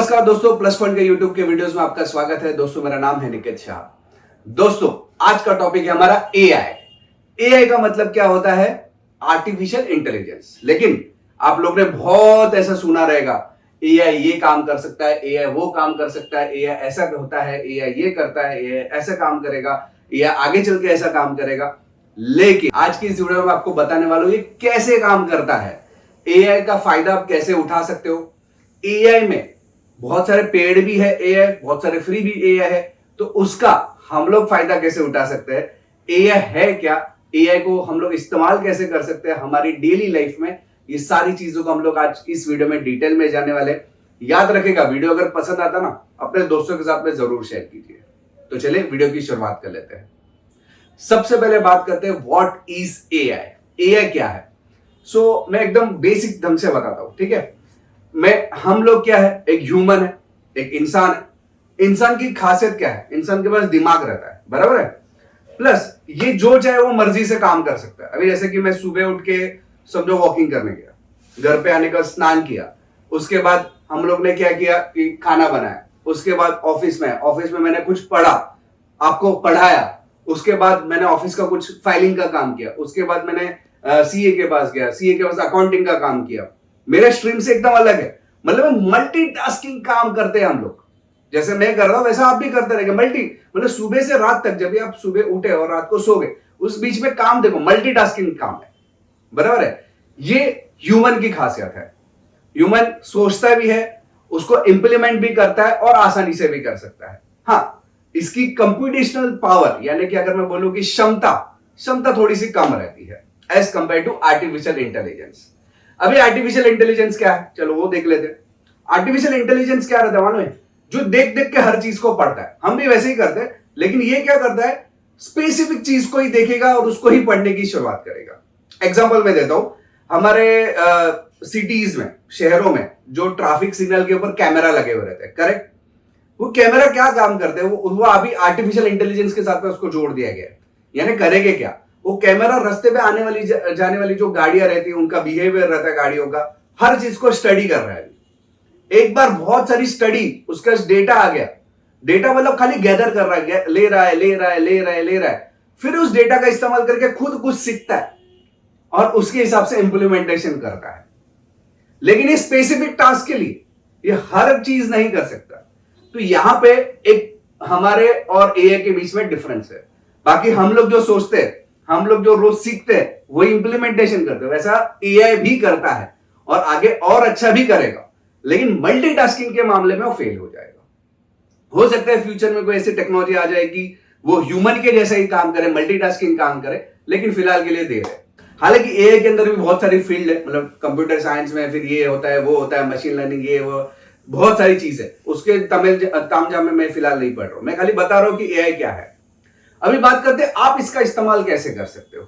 नमस्कार दोस्तों, plus point के यूट्यूब के वीडियोस में आपका स्वागत है। दोस्तों मेरा नाम है निकेत शाह। दोस्तों आज का टॉपिक है हमारा एआई। एआई का मतलब क्या होता है? Artificial intelligence. लेकिन आप लोग ने बहुत ऐसा सुना रहेगा, एआई ये काम कर सकता है, एआई वो काम कर सकता है, एआई ऐसा होता है, एआई ये करता है, एआई ऐसा काम करेगा, एआई आगे चल के ऐसा काम करेगा। लेकिन आज की इस वीडियो में आपको बताने वाला हूं ये कैसे काम करता है, एआई का फायदा आप कैसे उठा सकते हो। एआई में बहुत सारे पेड भी है एआई, बहुत सारे फ्री भी एआई है, तो उसका हम लोग फायदा कैसे उठा सकते हैं, एआई है क्या, एआई को हम लोग इस्तेमाल कैसे कर सकते हैं हमारी डेली लाइफ में, ये सारी चीजों को हम लोग आज इस वीडियो में डिटेल में जानने वाले। याद रखेगा, वीडियो अगर पसंद आता ना अपने दोस्तों के साथ में जरूर शेयर कीजिए। तो चलिए वीडियो की शुरुआत कर लेते हैं। सबसे पहले बात करते हैं व्हाट इज एआई। एआई क्या है? मैं एकदम बेसिक ढंग से बताता हूं, ठीक है। हम लोग क्या है, एक ह्यूमन है, एक इंसान है। इंसान की खासियत क्या है? इंसान के पास दिमाग रहता है, बराबर है। प्लस ये जो चाहे वो मर्जी से काम कर सकता है। अभी जैसे कि मैं सुबह उठ के समझो वॉकिंग करने गया, घर पे आने का स्नान किया, उसके बाद हम लोग ने क्या किया कि खाना बनाया, उसके बाद ऑफिस में मैंने कुछ पढ़ा, आपको पढ़ाया, उसके बाद मैंने ऑफिस का कुछ फाइलिंग का काम किया, उसके बाद मैंने सीए के पास गया, सीए के पास अकाउंटिंग का काम किया। मेरे स्ट्रीम से एकदम अलग है, मतलब मल्टीटास्किंग काम करते हैं हम लोग। जैसे मैं कर रहा हूं वैसा आप भी करते रहेंगे। मतलब सुबह से रात तक, जब भी आप सुबह उठे और रात को सो गए, उस बीच में काम देखो, मल्टीटास्किंग काम है, बराबर है। ये ह्यूमन की खासियत है। ह्यूमन सोचता भी है, उसको इंप्लीमेंट भी करता है और आसानी से भी कर सकता है। हाँ, इसकी कंप्यूटेशनल पावर यानी कि अगर मैं बोलूं कि क्षमता थोड़ी सी कम रहती है as compared to artificial intelligence. अभी आर्टिफिशियल इंटेलिजेंस क्या है, चलो वो देख लेते हैं। आर्टिफिशियल इंटेलिजेंस क्या रहता है मालूम है? जो देख देख के हर चीज को पढ़ता है। हम भी वैसे ही करते हैं, लेकिन ये क्या करता है, स्पेसिफिक चीज को ही देखेगा और उसको ही पढ़ने की शुरुआत करेगा। एग्जाम्पल मैं देता हूं, हमारे सिटीज में, शहरों में जो ट्रैफिक सिग्नल के ऊपर कैमरा लगे हुए रहते हैं, करेक्ट। वो कैमरा क्या काम करते हैं, वो अभी आर्टिफिशियल इंटेलिजेंस के साथ में उसको जोड़ दिया गया है। यानी करेंगे क्या, वो कैमरा रास्ते पे आने वाली जाने वाली जो गाड़ियां रहती है, उनका बिहेवियर रहता है गाड़ियों का, हर चीज को स्टडी कर रहा है। एक बार बहुत सारी स्टडी, उसका डेटा आ गया, डेटा मतलब खाली गैदर कर रहा है, ले रहा है, फिर उस डेटा का इस्तेमाल करके खुद कुछ सीखता है और उसके हिसाब से इंप्लीमेंटेशन करता है। लेकिन इस स्पेसिफिक टास्क के लिए ये हर चीज नहीं कर सकता। तो यहां पे एक हमारे और एआई के बीच में डिफरेंस है। बाकी हम लोग जो सोचते हैं, हम लोग जो रोज सीखते हैं, वही इंप्लीमेंटेशन करते हैं, वैसा एआई भी करता है और आगे और अच्छा भी करेगा। लेकिन मल्टीटास्किंग के मामले में वो फेल हो जाएगा। हो सकता है फ्यूचर में कोई ऐसी टेक्नोलॉजी आ जाए कि वो ह्यूमन के जैसा ही काम करे, मल्टीटास्किंग काम करे, लेकिन फिलहाल के लिए देर है। हालांकि एआई के अंदर भी बहुत सारी फील्ड है, मतलब कंप्यूटर साइंस में फिर ये होता है, वो होता है, मशीन लर्निंग, ये वो बहुत सारी चीज है। उसके तामझाम में मैं फिलहाल नहीं पढ़ रहा हूं, मैं खाली बता रहा हूं कि एआई क्या है। अभी बात करते हैं आप इसका इस्तेमाल कैसे कर सकते हो,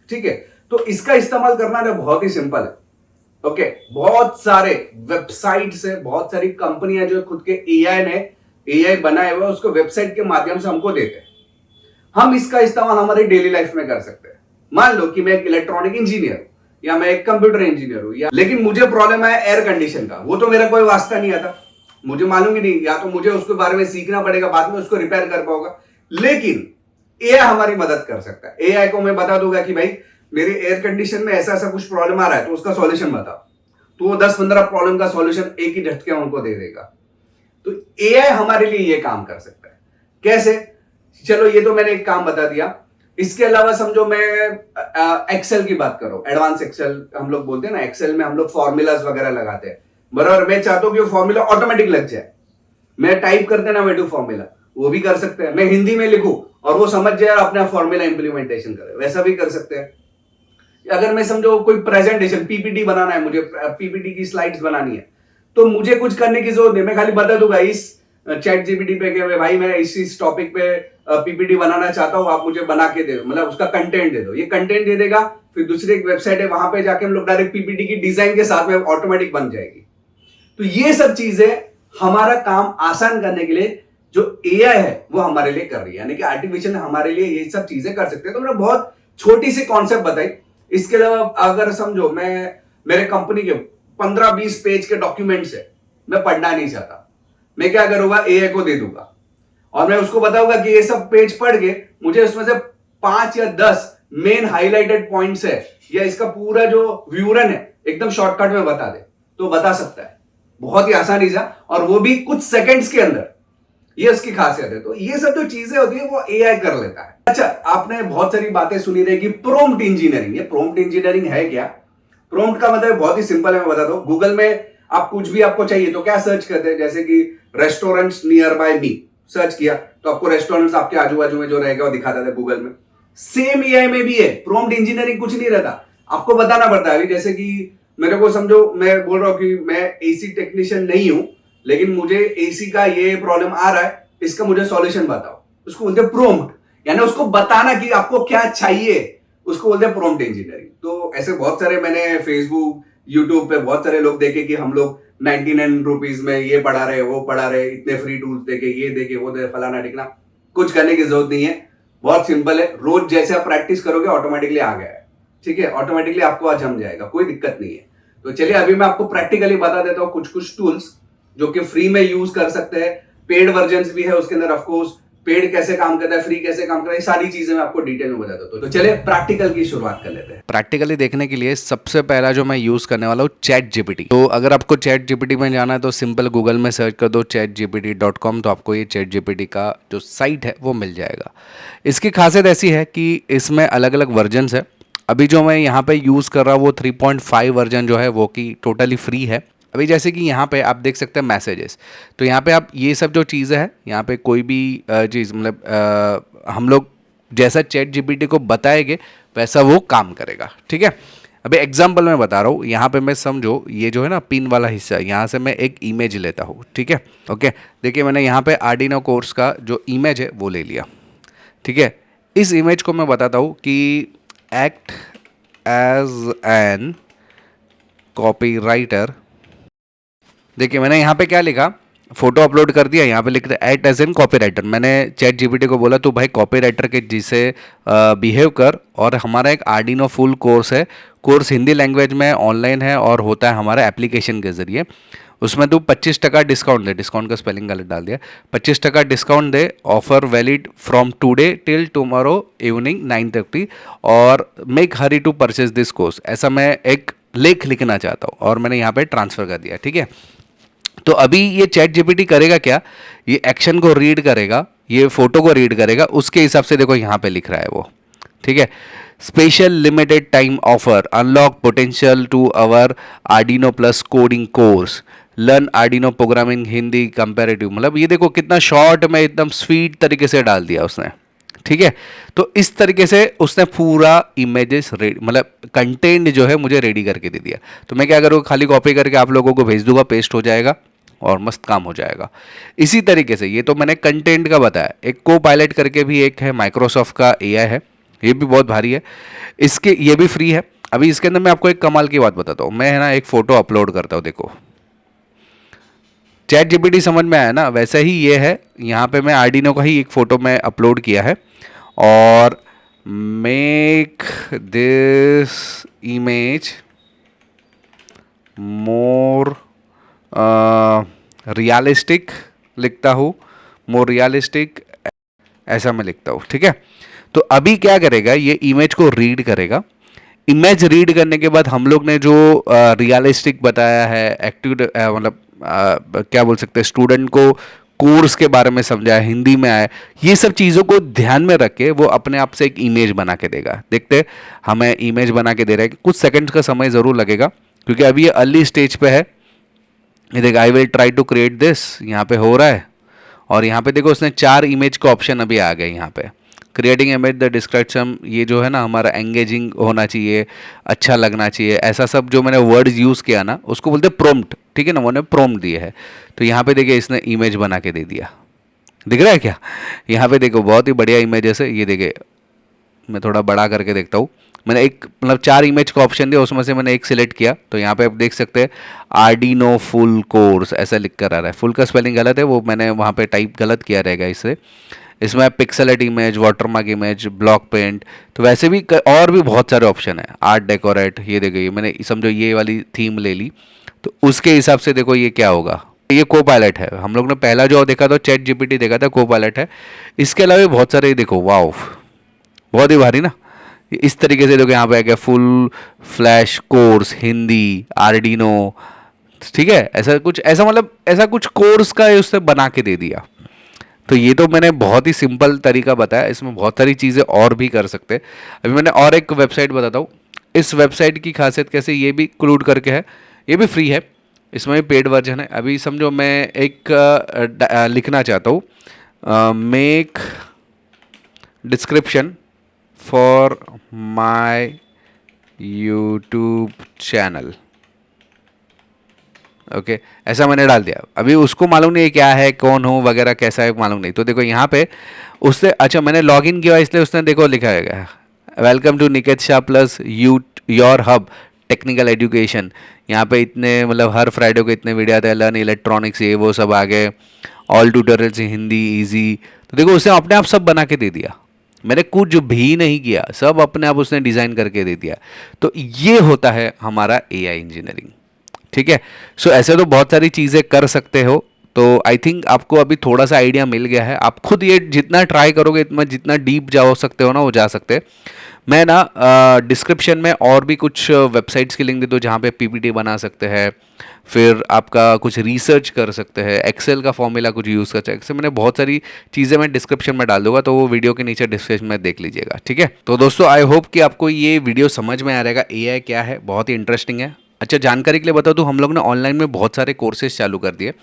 ठीक है। तो इसका इस्तेमाल करना ना बहुत ही सिंपल है, ओके। बहुत सारे वेबसाइट्स है, बहुत सारी कंपनियां जो खुद के एआई बनाए हुए उसको वेबसाइट के माध्यम से हमको देते हैं। हम इसका इस्तेमाल हमारी डेली लाइफ में कर सकते हैं। मान लो कि मैं एक इलेक्ट्रॉनिक इंजीनियर हूं या मैं एक कंप्यूटर इंजीनियर हूं, या लेकिन मुझे प्रॉब्लम है एयर कंडीशन का, वो तो मेरा कोई वास्ता नहीं आता, मुझे मालूम ही नहीं, या तो मुझे उसके बारे में सीखना पड़ेगा, बाद में उसको रिपेयर कर पाऊंगा। लेकिन एआई हमारी मदद कर सकता है। एआई को मैं बता दूंगा कि भाई मेरे एयर कंडीशन में ऐसा ऐसा कुछ प्रॉब्लम आ रहा है, तो उसका सॉल्यूशन बताओ, तो वो 10-15 प्रॉब्लम का सॉल्यूशन एक ही झटके उनको दे देगा। तो एआई हमारे लिए ये काम कर सकता है। कैसे? चलो ये तो मैंने एक काम बता दिया। इसके अलावा समझो मैं एक्सेल की बात करो, एडवांस एक्सेल हम लोग बोलते हैं ना, एक्सेल में हम लोग फॉर्मूलाज वगैरह लगाते हैं, बराबर। मैं चाहता हूं कि वो फॉर्मूला ऑटोमेटिक लग जाए, मैं टाइप करते ना मैं फॉर्मूला, वो भी कर सकते हैं। मैं हिंदी में लिखूं और वो समझ जाए और अपना फॉर्मूला इंप्लीमेंटेशन करे, वैसा भी कर सकते हैं। अगर मैं समझो कोई प्रेजेंटेशन पीपीटी बनाना है, मुझे पीपीटी की स्लाइड्स बनानी है, तो मुझे कुछ करने की जरूरत नहीं, मैं खाली बता दूंगा इस चैट जीपीटी पे कि भाई मैं इस टॉपिक पे पीपीटी बनाना चाहता हूं, आप मुझे बना के दे दो, मतलब उसका कंटेंट दे दो, ये कंटेंट दे देगा। फिर दूसरी एक वेबसाइट है, वहां पे जाके हम लोग डायरेक्ट पीपीटी की डिजाइन के साथ में ऑटोमेटिक बन जाएगी। तो ये सब चीजें हमारा काम आसान करने के लिए जो एआई है वो हमारे लिए कर रही है, यानी कि आर्टिफिशियल हमारे लिए ये सब चीजें कर सकते हैं। तो मैंने बहुत छोटी सी कॉन्सेप्ट बताई। इसके अलावा अगर समझो मैं मेरे कंपनी के 15-20 पेज के डॉक्यूमेंट्स है, मैं पढ़ना नहीं चाहता, मैं क्या करूंगा, एआई को दे दूंगा और मैं उसको बताऊंगा कि ये सब पेज पढ़ के मुझे उसमें से 5 या 10 मेन हाईलाइटेड पॉइंट्स है या इसका पूरा जो विवरण है एकदम शॉर्टकट में बता दे, तो बता सकता है बहुत ही आसानी से, और वो भी कुछ सेकंड्स के अंदर। ये उसकी खासियत है। तो ये सब जो चीजें होती है वो एआई कर लेता है। अच्छा, आपने बहुत सारी बातें सुनी रहेगी प्रोम्प्ट इंजीनियरिंग। ये प्रोम्प्ट इंजीनियरिंग है क्या? प्रोम्प्ट का मतलब बहुत ही सिंपल है, मैं बता दूं। गूगल में आप कुछ भी आपको चाहिए तो क्या सर्च करते हैं, जैसे कि restaurants near by me search किया तो आपको रेस्टोरेंट्स आपके आजू बाजू में जो रहेगा वो दिखाता था गूगल में। सेम एआई में भी है। प्रोम्प्ट इंजीनियरिंग कुछ नहीं रहता, आपको बताना पड़ता है। अभी जैसे कि मेरे को समझो, मैं बोल रहा हूं कि मैं एसी टेक्नीशियन नहीं हूं, लेकिन मुझे एसी का ये प्रॉब्लम आ रहा है, इसका मुझे सॉल्यूशन बताओ। उसको बोलते हैं प्रोम्प्ट, यानी उसको बताना कि आपको क्या चाहिए, उसको बोलते हैं प्रोम्प्ट इंजीनियरिंग। तो ऐसे बहुत सारे मैंने फेसबुक यूट्यूब पे बहुत सारे लोग देखे कि हम लोग 99 रुपीज में ये पढ़ा रहे, वो पढ़ा रहे, इतने फ्री टूल्स देके, ये देके, वो दे, फलाना टिकना। कुछ करने की जरूरत नहीं है, बहुत सिंपल है। रोज जैसे आप प्रैक्टिस करोगे ऑटोमेटिकली आ गया है, ठीक है, ऑटोमेटिकली आपको आज जम जाएगा, कोई दिक्कत नहीं है। तो चलिए अभी मैं आपको प्रैक्टिकली बता देता हूँ कुछ कुछ टूल्स जो कि फ्री में यूज कर सकते हैं। पेड वर्जन भी है उसके अंदर, ऑफकोर्स पेड कैसे काम करता है, फ्री कैसे काम करता है, ये सारी चीजें मैं आपको डिटेल में बता देता हूँ। तो चलिए प्रैक्टिकल की शुरुआत कर लेते हैं। प्रैक्टिकली देखने के लिए सबसे पहला जो मैं यूज़ करने वाला हूँ चैट जीपीटी। तो अगर आपको चैट जीपीटी में जाना है तो सिंपल गूगल में सर्च कर दो chatgpt.com, तो आपको ये चैट जीपीटी का जो साइट है वो मिल जाएगा। इसकी खासियत ऐसी है कि इसमें अलग अलग वर्जन्स है। अभी जो मैं यहाँ पे यूज़ कर रहा हूँ वो 3.5 वर्जन जो है वो कि टोटली फ्री है। अभी जैसे कि यहाँ पे आप देख सकते हैं मैसेजेस, तो यहाँ पे आप ये सब जो चीज़ें हैं, यहाँ पे कोई भी चीज़ मतलब हम लोग जैसा चैट जीपीटी को बताएंगे वैसा वो काम करेगा, ठीक है। अभी एग्जांपल मैं बता रहा हूँ, यहाँ पे मैं समझो ये जो है ना पिन वाला हिस्सा, यहाँ से मैं एक इमेज लेता हूँ, ठीक है। ओके, देखिए मैंने यहाँ पे आर्डिनो कोर्स का जो इमेज है वो ले लिया, ठीक है। इस इमेज को मैं बताता हूँ कि एक्ट एज एन कॉपीराइटर। देखिए मैंने यहाँ पे क्या लिखा, फोटो अपलोड कर दिया, यहाँ पे लिख दिया एक्ट एज एन कॉपीराइटर। मैंने चैट जीपीटी को बोला तो भाई कॉपीराइटर के जिसे बिहेव कर, और हमारा एक आर्डिनो फुल कोर्स है। कोर्स हिंदी लैंग्वेज में ऑनलाइन है और होता है हमारे एप्लीकेशन के ज़रिए। उसमें तू 25% डिस्काउंट दे, डिस्काउंट का स्पेलिंग गलत डाल दिया, 25% डिस्काउंट दे, offer valid from today till tomorrow evening 9:30, और make hurry to purchase this course. ऐसा मैं एक लेख लिखना चाहता हूँ और मैंने यहाँ पे ट्रांसफ़र कर दिया, ठीक है। तो अभी ये चैट जीपीटी करेगा क्या, ये एक्शन को रीड करेगा, ये फोटो को रीड करेगा, उसके हिसाब से देखो यहाँ पे लिख रहा है वो, ठीक है। Special limited time offer, unlock potential to our Arduino plus coding course, learn Arduino programming Hindi comparative. मतलब ये देखो कितना शॉर्ट में एकदम स्वीट तरीके से डाल दिया उसने, ठीक है। तो इस तरीके से उसने पूरा इमेजेस मतलब कंटेंट जो है मुझे रेडी करके दे दिया। तो मैं क्या करूँगा, खाली कॉपी करके आप लोगों को भेज दूंगा, पेस्ट हो जाएगा और मस्त काम हो जाएगा। इसी तरीके से ये तो मैंने कंटेंट का बताया। एक को पायलट करके भी एक है, माइक्रोसॉफ्ट का एआई है, ये भी बहुत भारी है, इसके ये भी फ्री है। अभी इसके अंदर मैं आपको एक कमाल की बात बताता हूँ। मैं है ना एक फ़ोटो अपलोड करता हूँ, देखो चैट जीपीटी समझ में आया ना, वैसे ही ये है। यहाँ पे मैं आर्डिनो का ही एक फ़ोटो मैं अपलोड किया है, और make this image more realistic लिखता हूँ, मोर रियलिस्टिक ऐसा मैं लिखता हूँ, ठीक है। तो अभी क्या करेगा, ये इमेज को रीड करेगा। इमेज रीड करने के बाद हम लोग ने जो रियलिस्टिक बताया है, एक्टिव मतलब क्या बोल सकते हैं, स्टूडेंट को कोर्स के बारे में समझाया, हिंदी में आया, ये सब चीज़ों को ध्यान में रख के वो अपने आप से एक इमेज बना के देगा। देखते हमें इमेज बना के दे रहा है, कुछ सेकंड्स का समय ज़रूर लगेगा क्योंकि अभी ये अर्ली स्टेज पे है। ये देख, I will try to create this, यहाँ पे हो रहा है। और यहाँ पे देखो उसने 4 इमेज का ऑप्शन अभी आ गए यहाँ पे। क्रिएटिंग इमेज द डिस्क्रिप्शन, ये जो है ना हमारा एंगेजिंग होना चाहिए, अच्छा लगना चाहिए, ऐसा सब जो मैंने वर्ड्स यूज़ किया ना उसको बोलते हैं प्रॉम्प्ट, ठीक है ना, मैंने प्रॉम्प्ट दिए है। तो यहाँ पे देखिए इसने इमेज बना के दे दिया, दिख रहा है क्या, यहाँ पे देखो बहुत ही बढ़िया इमेजेस है। ये देखिए मैं थोड़ा बड़ा करके देखता हूँ, मैंने एक मतलब 4 इमेज का ऑप्शन दिया, उसमें से मैंने एक सिलेक्ट किया। तो यहाँ पे आप देख सकते हैं आर्डिनो फुल कोर्स ऐसा लिख कर आ रहा है। फुल का स्पेलिंग गलत है, वो मैंने वहाँ पे टाइप गलत किया रहेगा इससे। इसमें pixelate image, watermark image, block paint, तो वैसे भी और भी बहुत सारे ऑप्शन है, आर्ट डेकोरेट। ये देखो ये मैंने समझो ये वाली थीम ले ली, तो उसके हिसाब से देखो ये क्या होगा, ये को पायलट है। हम लोग ने पहला जो देखा था चैट जीपीटी देखा था, को पायलट है। इसके अलावा भी बहुत सारे देखो, वाओ बहुत ही भारी ना। इस तरीके से देखो यहाँ पे आ गया full flash course Hindi Arduino, ठीक है। ऐसा कुछ, ऐसा मतलब ऐसा कुछ कोर्स का उसने बना के दे दिया। तो ये तो मैंने बहुत ही सिंपल तरीका बताया, इसमें बहुत सारी चीज़ें और भी कर सकते हैं। अभी मैंने और एक वेबसाइट बताता हूँ। इस वेबसाइट की खासियत कैसे, ये भी इंक्लूड करके है, ये भी फ्री है, इसमें भी पेड वर्जन है। अभी समझो मैं एक लिखना चाहता हूँ, make description for my YouTube channel, okay ऐसा मैंने डाल दिया। अभी उसको मालूम नहीं है क्या है, कौन हो वगैरह, कैसा है मालूम नहीं। तो देखो यहाँ पे उससे, अच्छा मैंने लॉग इन किया इसलिए उसने देखो लिखा है welcome to Niket Shah plus your hub technical education. यहाँ पे इतने मतलब हर फ्राइडे को इतने वीडियो आते हैं, लर्न इलेक्ट्रॉनिक्स ये वो सब आ गए, ऑल ट्यूटोरियल्स हिंदी ईजी। तो देखो उसने अपने आप सब बना के दे दिया, मैंने कुछ भी नहीं किया, सब अपने आप उसने डिज़ाइन करके दे दिया। तो ये होता है हमारा एआई इंजीनियरिंग, ठीक है। सो ऐसे तो बहुत सारी चीज़ें कर सकते हो। तो आई थिंक आपको अभी थोड़ा सा आइडिया मिल गया है। आप खुद ये जितना ट्राई करोगे इतना, जितना डीप जा सकते हो ना वो जा सकते हैं। मैं ना डिस्क्रिप्शन में और भी कुछ वेबसाइट्स की लिंक दे दो जहाँ पे पीपीटी बना सकते हैं, फिर आपका कुछ रिसर्च कर सकते हैं, एक्सेल का फॉर्मूला कुछ यूज़ कर सकते हैं। ऐसे मैंने बहुत सारी चीज़ें मैं डिस्क्रिप्शन में डाल दूंगा, तो वो वीडियो के नीचे डिस्क्रिप्शन में देख लीजिएगा, ठीक है। तो दोस्तों आई होप कि आपको ये वीडियो समझ में आ रहेगा एआई क्या है, बहुत ही इंटरेस्टिंग है। अच्छा जानकारी के लिए बता दूं, हम लोग ने ऑनलाइन में बहुत सारे कोर्सेज चालू कर दिए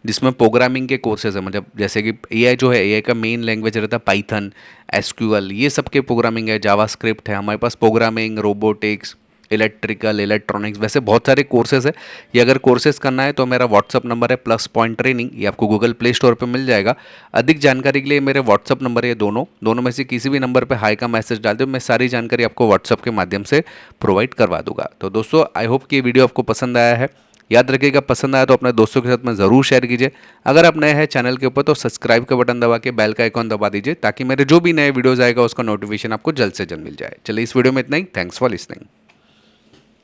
जिसमें प्रोग्रामिंग के कोर्सेज है। मतलब जैसे कि एआई जो है, एआई का मेन लैंग्वेज रहता है पाइथन, एसक्यूएल, ये सब के प्रोग्रामिंग है, जावास्क्रिप्ट है हमारे पास, प्रोग्रामिंग, रोबोटिक्स, इलेक्ट्रिकल, इलेक्ट्रॉनिक्स, वैसे बहुत सारे कोर्सेज है। ये अगर कोर्सेज करना है तो मेरा व्हाट्सअप नंबर है +पॉइंट ट्रेनिंग, ये आपको गूगल प्ले स्टोर पे मिल जाएगा। अधिक जानकारी के लिए मेरे व्हाट्सअप नंबर है, दोनों में से किसी भी नंबर पे हाई का मैसेज डाल दो, मैं सारी जानकारी आपको व्हाट्सअप के माध्यम से प्रोवाइड करवा दूंगा। तो दोस्तों आई होप कि ये वीडियो आपको पसंद आया है। याद रखिएगा पसंद आया तो अपने दोस्तों के साथ में ज़रूर शेयर कीजिए। अगर आप नए हैं चैनल के ऊपर तो सब्सक्राइब का बटन दबा के बेल का आइकॉन दबा दीजिए, ताकि मेरे जो भी नए वीडियोज़ आएगा उसका नोटिफिकेशन आपको जल्द से जल्द मिल जाए। चलिए इस वीडियो में इतना ही, थैंक्स फॉर लिसनिंग।